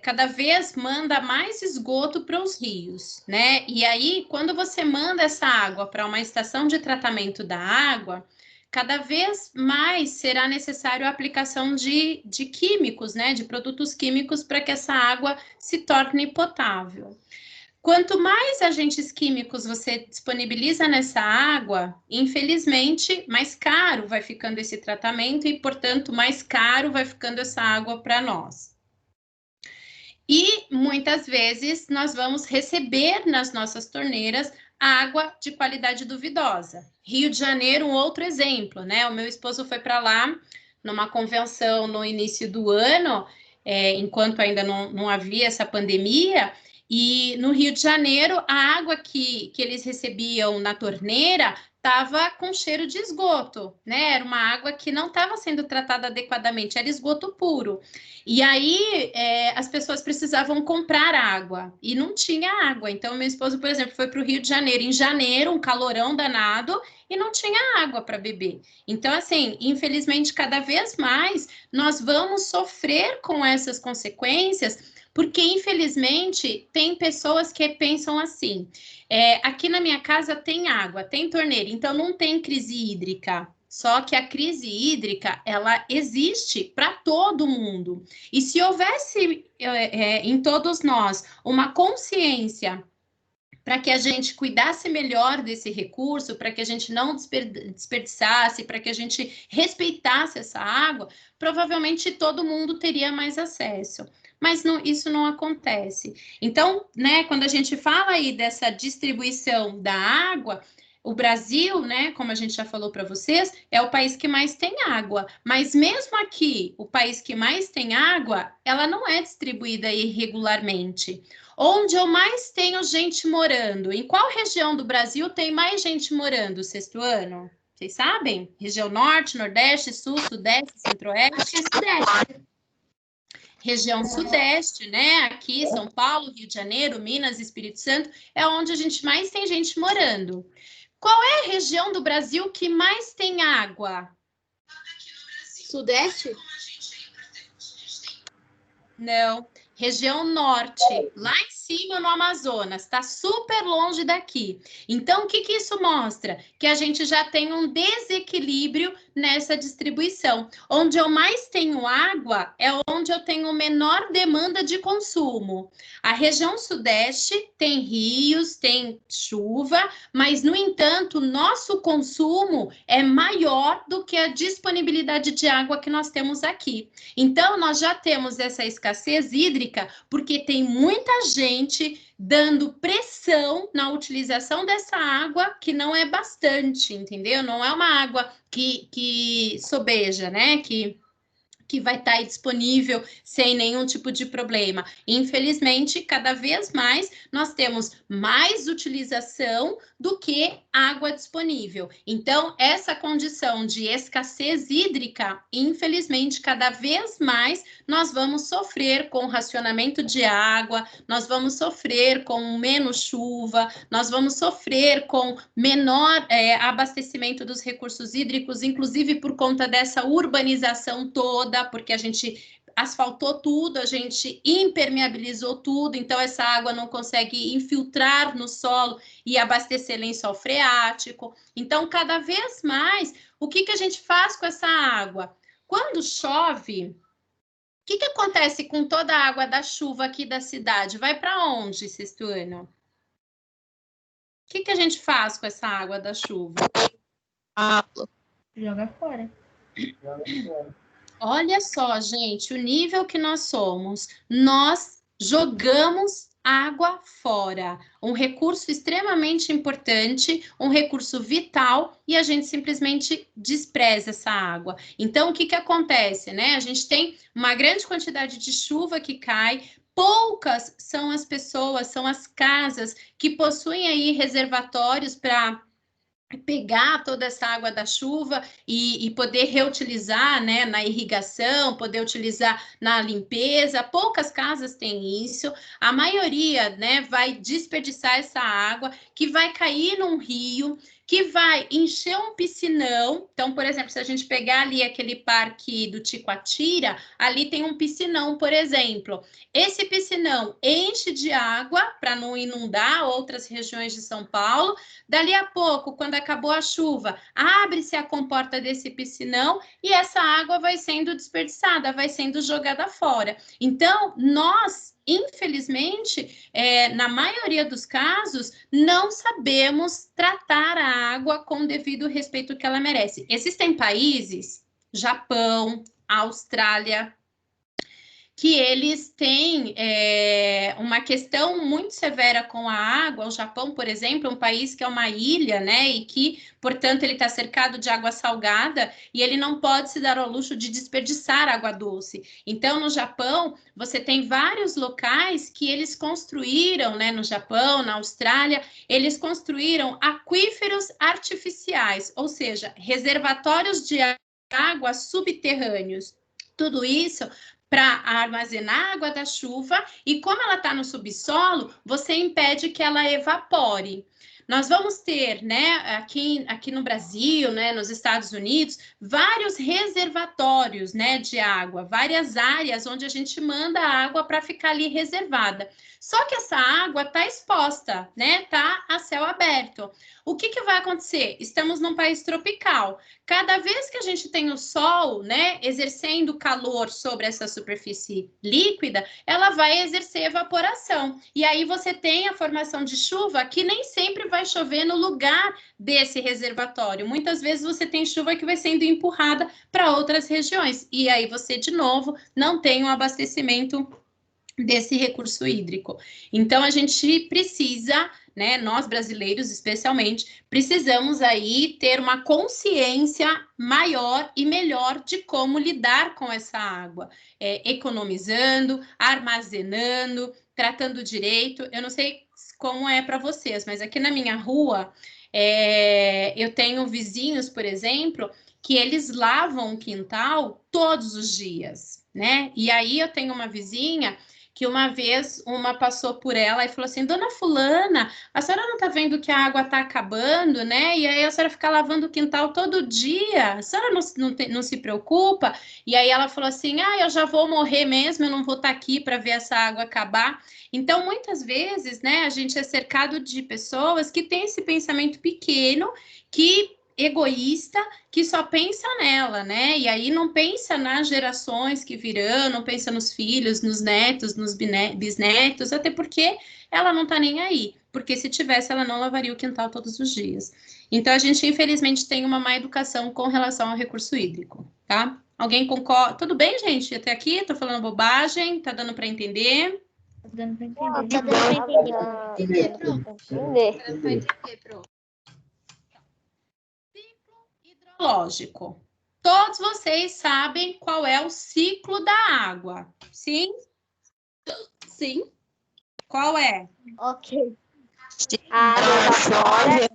cada vez manda mais esgoto para os rios, né? E aí, quando você manda essa água para uma estação de tratamento da água, cada vez mais será necessário a aplicação de químicos, né? De produtos químicos para que essa água se torne potável. Quanto mais agentes químicos você disponibiliza nessa água, infelizmente, mais caro vai ficando esse tratamento e, portanto, mais caro vai ficando essa água para nós. E, muitas vezes, nós vamos receber nas nossas torneiras água de qualidade duvidosa. Rio de Janeiro, um outro exemplo, né? O meu esposo foi para lá numa convenção no início do ano, enquanto ainda não havia essa pandemia. E no Rio de Janeiro, a água que eles recebiam na torneira estava com cheiro de esgoto, né? Era uma água que não estava sendo tratada adequadamente, era esgoto puro. E aí, as pessoas precisavam comprar água e não tinha água. Então, meu esposo, por exemplo, foi para o Rio de Janeiro em janeiro, um calorão danado, e não tinha água para beber. Então, assim, infelizmente, cada vez mais nós vamos sofrer com essas consequências, porque, infelizmente, tem pessoas que pensam assim, aqui na minha casa tem água, tem torneira, então não tem crise hídrica. Só que a crise hídrica, ela existe para todo mundo. E se houvesse em todos nós uma consciência para que a gente cuidasse melhor desse recurso, para que a gente não desperdiçasse, para que a gente respeitasse essa água, provavelmente todo mundo teria mais acesso. Mas isso não acontece. Então, né, quando a gente fala aí dessa distribuição da água, o Brasil, né, como a gente já falou para vocês, é o país que mais tem água. Mas mesmo aqui, o país que mais tem água, ela não é distribuída irregularmente. Onde eu mais tenho gente morando? Em qual região do Brasil tem mais gente morando, sexto ano? Vocês sabem? Região Norte, Nordeste, Sul, Sudeste, Centro-Oeste.
Sudeste.
Região Sudeste, né? Aqui, São Paulo, Rio de Janeiro, Minas, Espírito Santo, é onde a gente mais tem gente morando. Qual é a região do Brasil que mais tem água?
Sudeste?
Não. Região Norte, lá em cima no Amazonas, está super longe daqui. Então, o que isso mostra? Que a gente já tem um desequilíbrio nessa distribuição. Onde eu mais tenho água é onde eu tenho menor demanda de consumo. A região Sudeste tem rios, tem chuva, mas, no entanto, nosso consumo é maior do que a disponibilidade de água que nós temos aqui. Então, nós já temos essa escassez hídrica porque tem muita gente dando pressão na utilização dessa água que não é bastante, entendeu? Não é uma água que sobeja, né? Que vai estar aí disponível sem nenhum tipo de problema. Infelizmente, cada vez mais, nós temos mais utilização do que água disponível. Então, essa condição de escassez hídrica, infelizmente, cada vez mais, nós vamos sofrer com racionamento de água, nós vamos sofrer com menos chuva, nós vamos sofrer com menor abastecimento dos recursos hídricos, inclusive por conta dessa urbanização toda, porque a gente asfaltou tudo, a gente impermeabilizou tudo, então essa água não consegue infiltrar no solo e abastecer lençol freático. Então, cada vez mais, o que a gente faz com essa água? Quando chove, o que acontece com toda a água da chuva aqui da cidade? Vai para onde, Sextuano? O que a gente faz com essa água da chuva?
Joga fora.
Olha só, gente, o nível que nós somos. Nós jogamos água fora. Um recurso extremamente importante, um recurso vital, e a gente simplesmente despreza essa água. Então, o que acontece, né? A gente tem uma grande quantidade de chuva que cai. Poucas são as pessoas, são as casas que possuem aí reservatórios para pegar toda essa água da chuva e poder reutilizar, né, na irrigação, poder utilizar na limpeza. Poucas casas têm isso. A maioria, né, vai desperdiçar essa água que vai cair num rio, que vai encher um piscinão. Então, por exemplo, se a gente pegar ali aquele parque do Ticoatira, ali tem um piscinão, por exemplo. Esse piscinão enche de água para não inundar outras regiões de São Paulo. Dali a pouco, quando acabou a chuva, abre-se a comporta desse piscinão e essa água vai sendo desperdiçada, vai sendo jogada fora. Então, nós, infelizmente, na maioria dos casos, não sabemos tratar a água com o devido respeito que ela merece. Existem países, Japão, Austrália, que eles têm uma questão muito severa com a água. O Japão, por exemplo, é um país que é uma ilha, né, e que, portanto, ele está cercado de água salgada e ele não pode se dar ao luxo de desperdiçar água doce. Então, no Japão, você tem vários locais que eles construíram, né, no Japão, na Austrália, eles construíram aquíferos artificiais, ou seja, reservatórios de água subterrâneos. Tudo isso para armazenar água da chuva, e como ela está no subsolo, você impede que ela evapore. Nós vamos ter, né, aqui no Brasil, né, nos Estados Unidos, vários reservatórios, né, de água, várias áreas onde a gente manda a água para ficar ali reservada. Só que essa água está exposta, né, está a céu aberto. O que vai acontecer? Estamos num país tropical. Cada vez que a gente tem o sol, né, exercendo calor sobre essa superfície líquida, ela vai exercer evaporação. E aí você tem a formação de chuva que nem sempre vai chover no lugar desse reservatório. Muitas vezes você tem chuva que vai sendo empurrada para outras regiões. E aí você, de novo, não tem um abastecimento desse recurso hídrico. Então, a gente precisa, né, nós brasileiros especialmente, precisamos aí ter uma consciência maior e melhor de como lidar com essa água, economizando, armazenando, tratando direito. Eu não sei como é para vocês, mas aqui na minha rua, eu tenho vizinhos, por exemplo, que eles lavam o quintal todos os dias, né? E aí eu tenho uma vizinha que uma vez uma passou por ela e falou assim: Dona Fulana, a senhora não tá vendo que a água tá acabando, né? E aí a senhora fica lavando o quintal todo dia, a senhora não se preocupa? E aí ela falou assim: eu já vou morrer mesmo, eu não vou estar aqui para ver essa água acabar. Então, muitas vezes, né, a gente é cercado de pessoas que têm esse pensamento pequeno, egoísta, que só pensa nela, né? E aí não pensa nas gerações que virão, não pensa nos filhos, nos netos, nos bisnetos, até porque ela não tá nem aí. Porque se tivesse, ela não lavaria o quintal todos os dias. Então, a gente, infelizmente, tem uma má educação com relação ao recurso hídrico, tá? Alguém concorda? Tudo bem, gente? Até aqui, tô falando bobagem, tá dando para entender?
Tá dando pra entender.
Tá dando pra entender.
Entender, Pro.
Hidrológico. Todos vocês sabem qual é o ciclo da água, sim?
Sim.
Qual é?
Ok. A água evapora,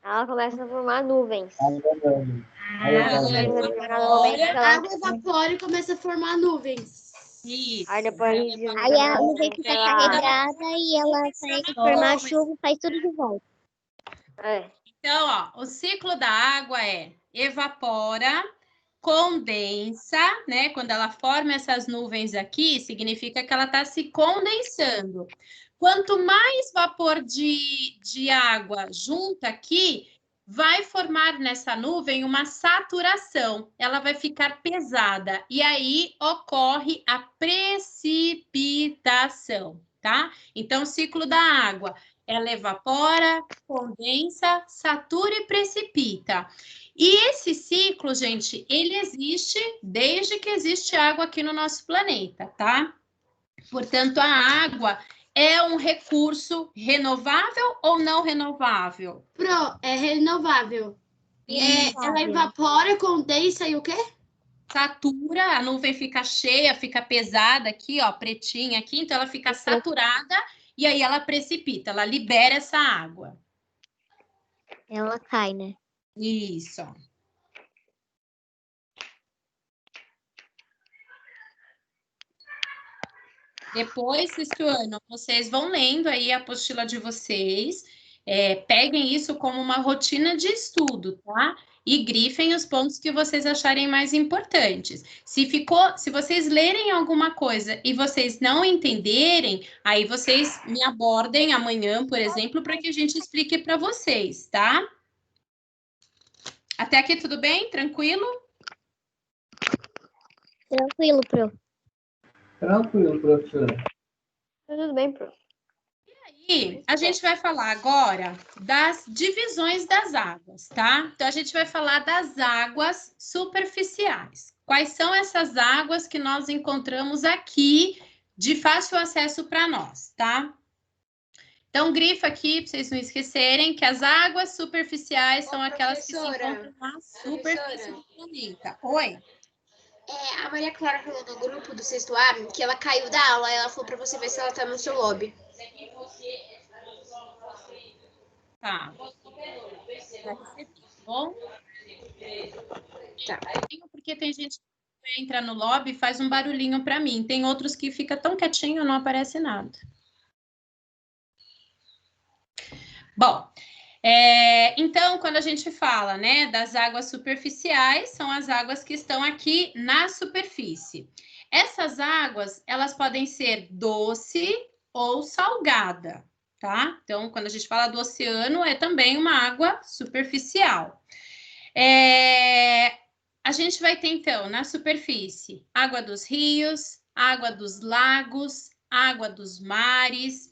ela começa a formar nuvens.
A água evapora e começa a formar nuvens.
Isso.
Aí depois
Aí a nuvem fica carregada e ela vai formar chuva e faz tudo de volta.
Então, ó, o ciclo da água evapora, condensa, né? Quando ela forma essas nuvens aqui, significa que ela está se condensando. Quanto mais vapor de água junta aqui, vai formar nessa nuvem uma saturação. Ela vai ficar pesada. E aí ocorre a precipitação, tá? Então, o ciclo da água. Ela evapora, condensa, satura e precipita. E esse ciclo, gente, ele existe desde que existe água aqui no nosso planeta, tá? Portanto, a água é um recurso renovável ou não renovável?
É renovável. Ela evapora, condensa e o quê?
Satura, a nuvem fica cheia, fica pesada aqui, ó, pretinha aqui, então ela fica saturada e aí ela precipita, ela libera essa água.
Ela cai, né?
Isso. Depois, sexto ano, vocês vão lendo aí a apostila de vocês, peguem isso como uma rotina de estudo, tá? E grifem os pontos que vocês acharem mais importantes. Se vocês lerem alguma coisa e vocês não entenderem, aí vocês me abordem amanhã, por exemplo, para que a gente explique para vocês, tá? Até aqui tudo bem? Tranquilo?
Tranquilo, Pro.
Tranquilo, professora.
Tudo bem, Pro.
E a gente vai falar agora das divisões das águas, tá? Então, a gente vai falar das águas superficiais. Quais são essas águas que nós encontramos aqui de fácil acesso para nós, tá? Então, grifa aqui, para vocês não esquecerem, que as águas superficiais são aquelas que se encontram na superfície do planeta. Oi?
A Maria Clara falou no grupo do sexto A que ela caiu da aula. Ela falou pra você ver se ela tá no seu lobby.
Tá. Bom?
Tá.
Porque tem gente que entra no lobby e faz um barulhinho para mim. Tem outros que fica tão quietinho, não aparece nada. Bom, então, quando a gente fala, né, das águas superficiais, são as águas que estão aqui na superfície. Essas águas, elas podem ser doce ou salgada, tá? Então, quando a gente fala do oceano, é também uma água superficial. A gente vai ter, então, na superfície, água dos rios, água dos lagos, água dos mares.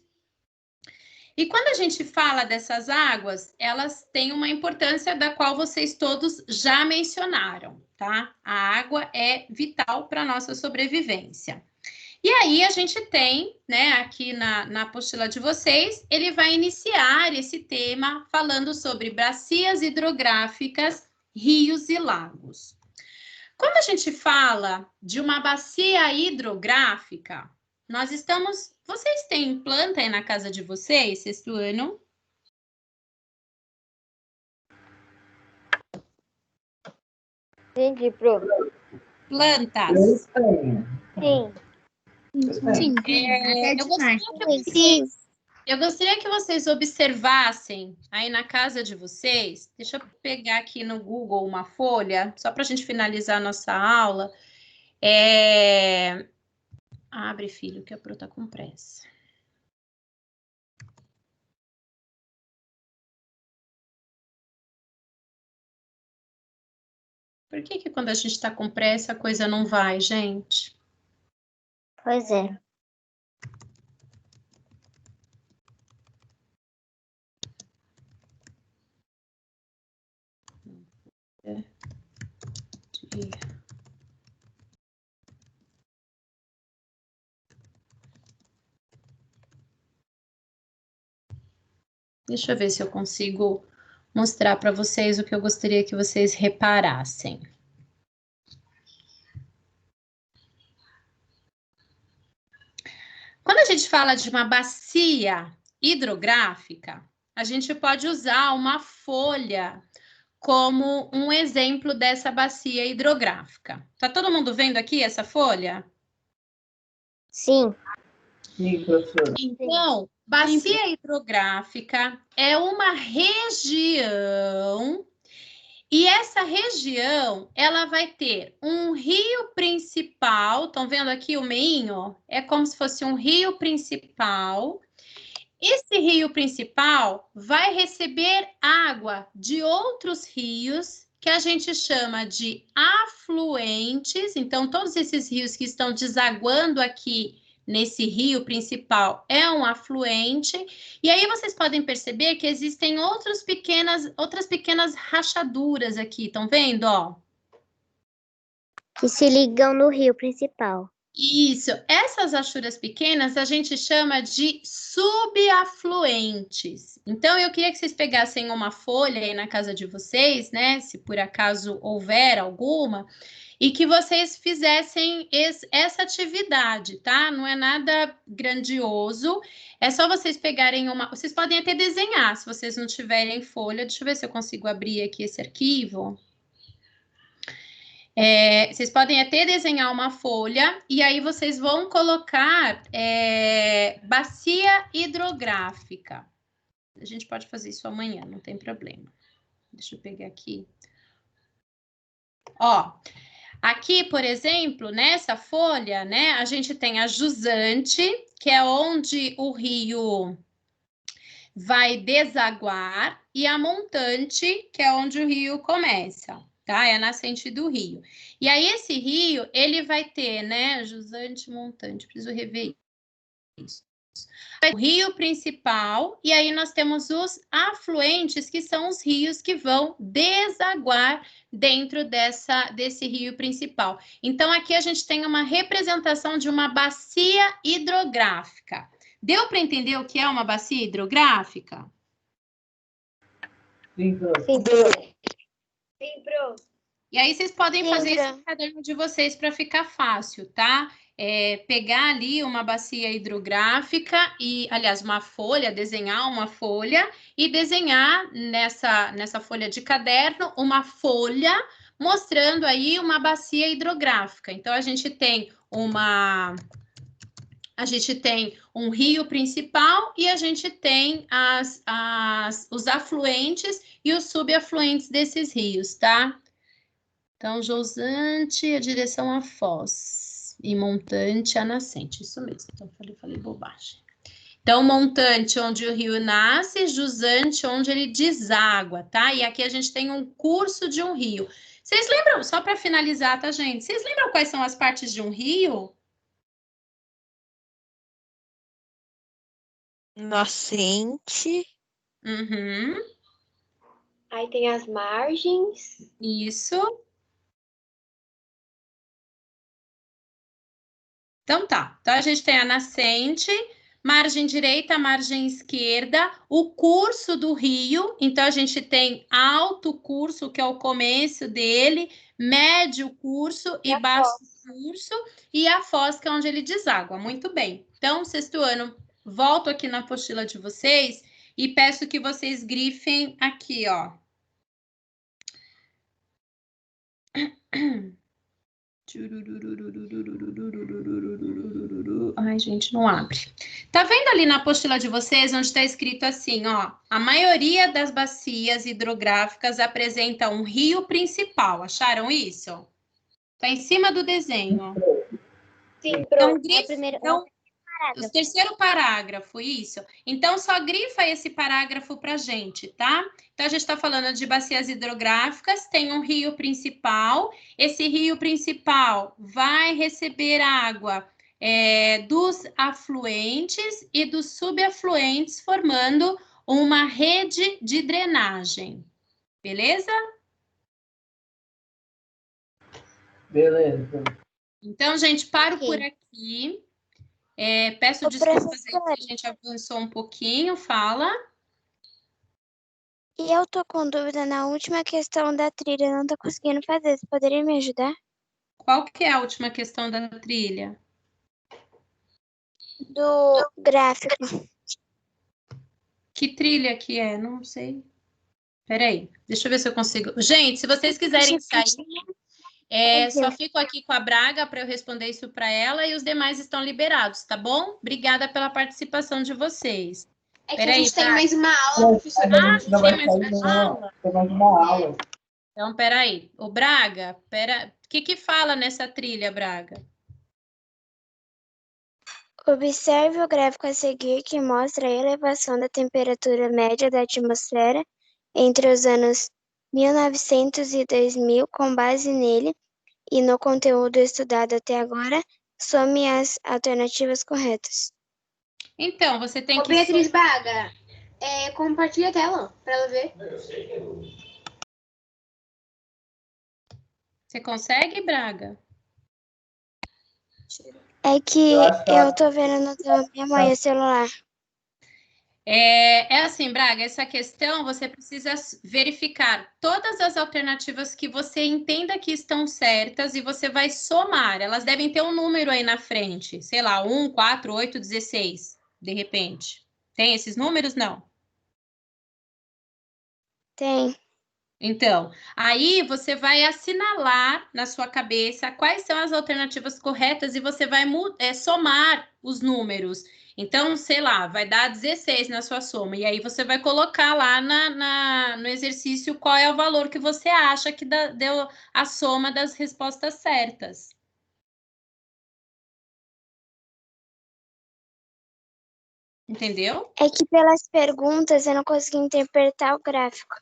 E quando a gente fala dessas águas, elas têm uma importância da qual vocês todos já mencionaram, tá? A água é vital para a nossa sobrevivência. E aí a gente tem, né, aqui na apostila de vocês, ele vai iniciar esse tema falando sobre bacias hidrográficas, rios e lagos. Quando a gente fala de uma bacia hidrográfica, nós estamos Vocês têm planta aí na casa de vocês, sexto ano?
Entendi, Pro.
Plantas.
Sim.
Sim.
Eu gostaria que vocês observassem aí na casa de vocês. Deixa eu pegar aqui no Google uma folha, só para a gente finalizar a nossa aula. Abre, filho, que a Pro tá com pressa. Por que quando a gente está com pressa a coisa não vai, gente?
Pois é.
Deixa eu ver se eu consigo mostrar para vocês o que eu gostaria que vocês reparassem. Quando a gente fala de uma bacia hidrográfica, a gente pode usar uma folha como um exemplo dessa bacia hidrográfica. Tá todo mundo vendo aqui essa folha?
Sim.
Sim, professora.
Então, bacia hidrográfica é uma região, e essa região, ela vai ter um rio principal, estão vendo aqui o meinho? É como se fosse um rio principal. Esse rio principal vai receber água de outros rios, que a gente chama de afluentes. Então, todos esses rios que estão desaguando aqui nesse rio principal é um afluente. E aí vocês podem perceber que existem outras pequenas rachaduras aqui, estão vendo, ó?
Que se ligam no rio principal.
Isso, essas rachuras pequenas a gente chama de subafluentes. Então, eu queria que vocês pegassem uma folha aí na casa de vocês, né? Se por acaso houver alguma, e que vocês fizessem essa atividade, tá? Não é nada grandioso, é só vocês pegarem uma... Vocês podem até desenhar, se vocês não tiverem folha. Deixa eu ver se eu consigo abrir aqui esse arquivo. Vocês podem até desenhar uma folha e aí vocês vão colocar bacia hidrográfica. A gente pode fazer isso amanhã, não tem problema. Deixa eu pegar aqui. Ó, aqui, por exemplo, nessa folha, né, a gente tem a jusante, que é onde o rio vai desaguar, e a montante, que é onde o rio começa. Tá? É a nascente do rio. E aí, esse rio, ele vai ter, né, jusante, montante, preciso rever isso. O rio principal, e aí nós temos os afluentes, que são os rios que vão desaguar dentro desse rio principal. Então, aqui a gente tem uma representação de uma bacia hidrográfica. Deu para entender o que é uma bacia hidrográfica?
Sim, professora.
Sim, Pro.
E aí vocês podem fazer isso no caderno de vocês para ficar fácil, tá? Pegar ali uma bacia hidrográfica e, aliás, uma folha, desenhar uma folha e desenhar nessa folha de caderno uma folha mostrando aí uma bacia hidrográfica. Então, a gente tem um rio principal e a gente tem os afluentes e os subafluentes desses rios, tá? Então, jusante, a direção à foz. E montante, a nascente. Isso mesmo. Então, falei bobagem. Então, montante, onde o rio nasce, jusante, onde ele deságua, tá? E aqui a gente tem um curso de um rio. Vocês lembram, só para finalizar, tá, gente? Vocês lembram quais são as partes de um rio?
Nascente.
Uhum.
Aí tem as margens.
Isso. Então tá. Então a gente tem a nascente, margem direita, margem esquerda, o curso do rio. Então a gente tem alto curso, que é o começo dele, médio curso e baixo curso, e a foz, que é onde ele deságua. Muito bem. Então, sexto ano, volto aqui na apostila de vocês e peço que vocês grifem aqui, ó. Ai, gente, não abre. Tá vendo ali na apostila de vocês, onde está escrito assim, ó, a maioria das bacias hidrográficas apresenta um rio principal. Acharam isso? Tá em cima do desenho.
Sim,
Então, o terceiro parágrafo, isso. Então, só grifa esse parágrafo pra gente, tá? Então, a gente está falando de bacias hidrográficas, tem um rio principal. Esse rio principal vai receber água dos afluentes e dos subafluentes, formando uma rede de drenagem. Beleza?
Beleza.
Então, gente, paro por aqui. Peço desculpas aí que a gente avançou um pouquinho, fala.
E eu tô com dúvida na última questão da trilha, não tô conseguindo fazer. Você poderia me ajudar?
Qual que é a última questão da trilha?
Do gráfico.
Que trilha que é? Não sei. Peraí, deixa eu ver se eu consigo. Gente, se vocês quiserem sair, só fico aqui com a Braga para eu responder isso para ela e os demais estão liberados, tá bom? Obrigada pela participação de vocês.
É que a gente tem mais uma aula, professora.
Tem mais uma aula. Então, peraí. Ô, Braga, o que fala nessa trilha, Braga?
Observe o gráfico a seguir que mostra a elevação da temperatura média da atmosfera entre os anos 1900 e 2000, com base nele e no conteúdo estudado até agora, some as alternativas corretas.
Então, você tem que...
Beatriz Braga, compartilha a tela para ela ver.
Você consegue, Braga?
É que eu tô vendo no minha mãe o celular.
É assim, Braga, essa questão você precisa verificar todas as alternativas que você entenda que estão certas e você vai somar. Elas devem ter um número aí na frente, sei lá, 1, 4, 8, 16, de repente. Tem esses números? Não.
Tem.
Então, aí você vai assinalar na sua cabeça quais são as alternativas corretas e você vai somar os números. Então, sei lá, vai dar 16 na sua soma. E aí você vai colocar lá no exercício qual é o valor que você acha que deu a soma das respostas certas. Entendeu?
É que pelas perguntas eu não consegui interpretar o gráfico.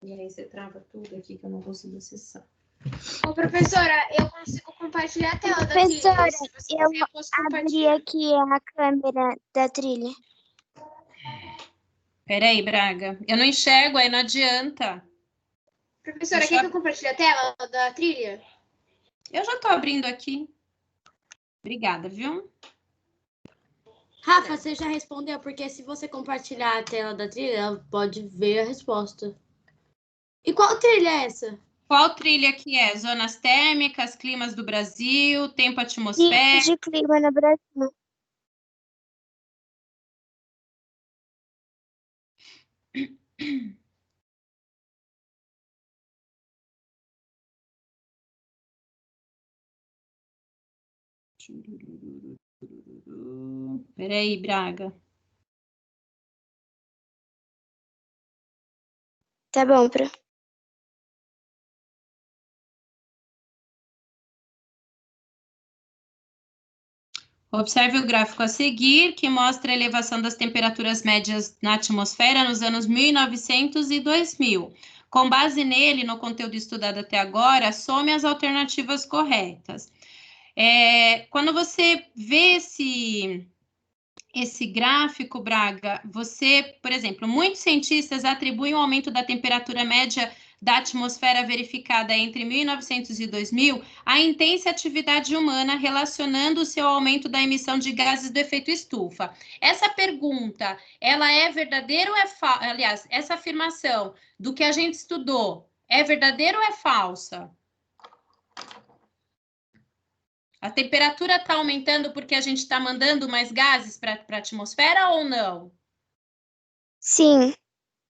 E aí você trava tudo aqui que eu não consigo acessar.
Ô, professora, eu consigo compartilhar a tela da trilha.
Professora,
Se você
eu
quiser, posso
abri
compartilhar.
aqui a câmera da trilha.
Peraí, Braga. Eu não enxergo, aí não adianta.
Professora, quer que eu compartilhe a tela da trilha?
Eu já tô abrindo aqui. Obrigada, viu?
Rafa, você já respondeu, porque se você compartilhar a tela da trilha, ela pode ver a resposta. E qual trilha é essa?
Qual trilha que é? Zonas térmicas, climas do Brasil, tempo atmosférico?
De clima no Brasil.
Peraí, Braga.
Tá bom, Pro.
Observe o gráfico a seguir, que mostra a elevação das temperaturas médias na atmosfera nos anos 1900 e 2000. Com base nele, no conteúdo estudado até agora, some as alternativas corretas. Quando você vê esse gráfico, Braga, você, por exemplo, muitos cientistas atribuem o aumento da temperatura média da atmosfera verificada entre 1900 e 2000 à intensa atividade humana, relacionando-se ao aumento da emissão de gases do efeito estufa. Essa pergunta, ela é verdadeira ou é falsa? Aliás, essa afirmação do que a gente estudou, é verdadeira ou é falsa? A temperatura está aumentando porque a gente está mandando mais gases para a atmosfera ou não?
Sim.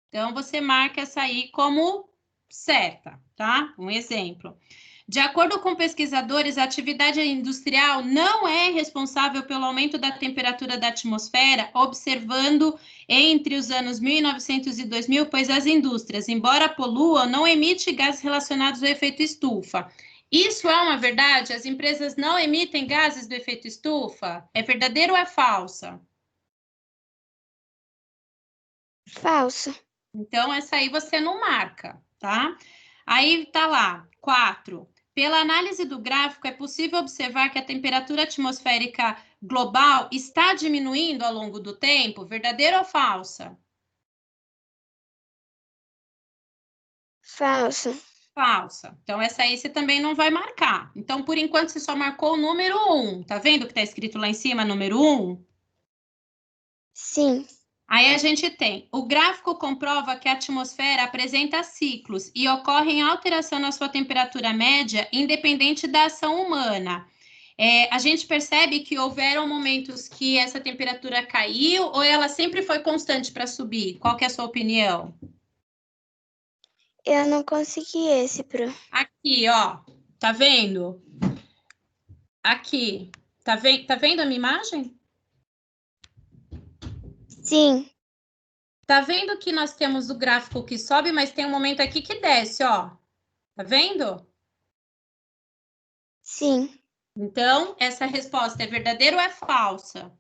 Então, você marca essa aí como certa, tá? Um exemplo. De acordo com pesquisadores, a atividade industrial não é responsável pelo aumento da temperatura da atmosfera, observando entre os anos 1900 e 2000, pois as indústrias, embora poluam, não emitem gases relacionados ao efeito estufa. Isso é uma verdade? As empresas não emitem gases do efeito estufa? É verdadeiro ou é falsa?
Falso.
Então, essa aí você não marca, tá? Aí tá lá, 4. Pela análise do gráfico, é possível observar que a temperatura atmosférica global está diminuindo ao longo do tempo? Verdadeiro ou falsa?
Falso.
Falsa. Então, essa aí você também não vai marcar. Então, por enquanto, você só marcou o número 1. Tá vendo que tá escrito lá em cima, número 1?
Sim.
Aí a gente tem, o gráfico comprova que a atmosfera apresenta ciclos e ocorre alteração na sua temperatura média, independente da ação humana. A gente percebe que houveram momentos que essa temperatura caiu ou ela sempre foi constante para subir? Qual que é a sua opinião?
Eu não consegui esse, Pro.
Aqui, ó, tá vendo? Aqui, tá vendo a minha imagem?
Sim.
Tá vendo que nós temos o gráfico que sobe, mas tem um momento aqui que desce, ó. Tá vendo?
Sim.
Então, essa resposta é verdadeira ou é falsa?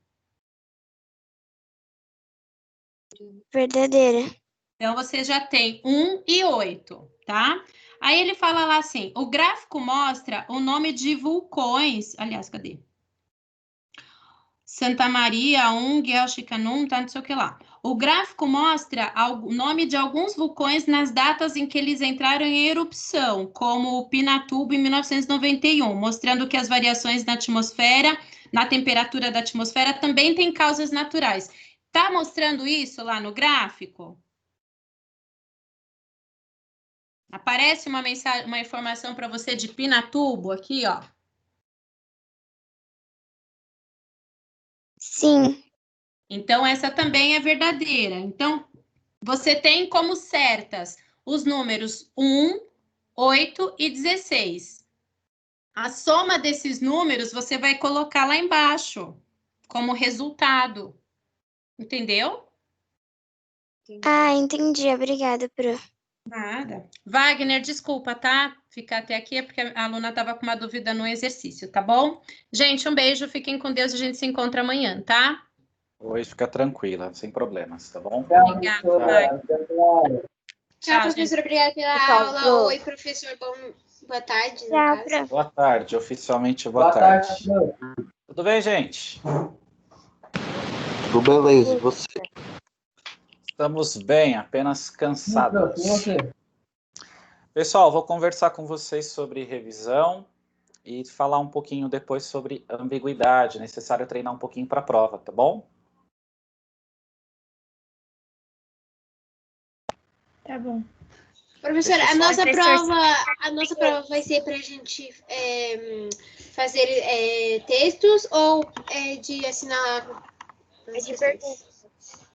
Verdadeira.
Então, você já tem 1 e 8, tá? Aí ele fala lá assim, o gráfico mostra o nome de vulcões, aliás, cadê? Santa Maria, Gelchicanum, tá, não sei o que lá. O gráfico mostra o nome de alguns vulcões nas datas em que eles entraram em erupção, como o Pinatubo em 1991, mostrando que as variações na atmosfera, na temperatura da atmosfera, também têm causas naturais. Tá mostrando isso lá no gráfico? Aparece uma mensagem, uma informação para você de Pinatubo aqui, ó.
Sim.
Então, essa também é verdadeira. Então, você tem como certas os números 1, 8 e 16. A soma desses números você vai colocar lá embaixo, como resultado. Entendeu?
Ah, entendi. Obrigada, Pro.
Nada. Wagner, desculpa, tá? Ficar até aqui é porque a aluna estava com uma dúvida no exercício, tá bom? Gente, um beijo, fiquem com Deus, a gente se encontra amanhã, tá?
Hoje fica tranquila, sem problemas, tá bom?
Obrigada, Wagner.
Tchau, professora. Obrigada pela aula. Oi, professor. Boa tarde.
Tchau,
boa tarde. Oficialmente, boa tarde. Tudo bem, gente?
Tudo beleza, e você?
Estamos bem, apenas cansados. Pessoal, vou conversar com vocês sobre revisão e falar um pouquinho depois sobre ambiguidade. Necessário treinar um pouquinho para a prova, tá bom?
Tá bom.
Professora, a nossa prova vai ser para a gente fazer textos ou de assinar?
É de pergunta.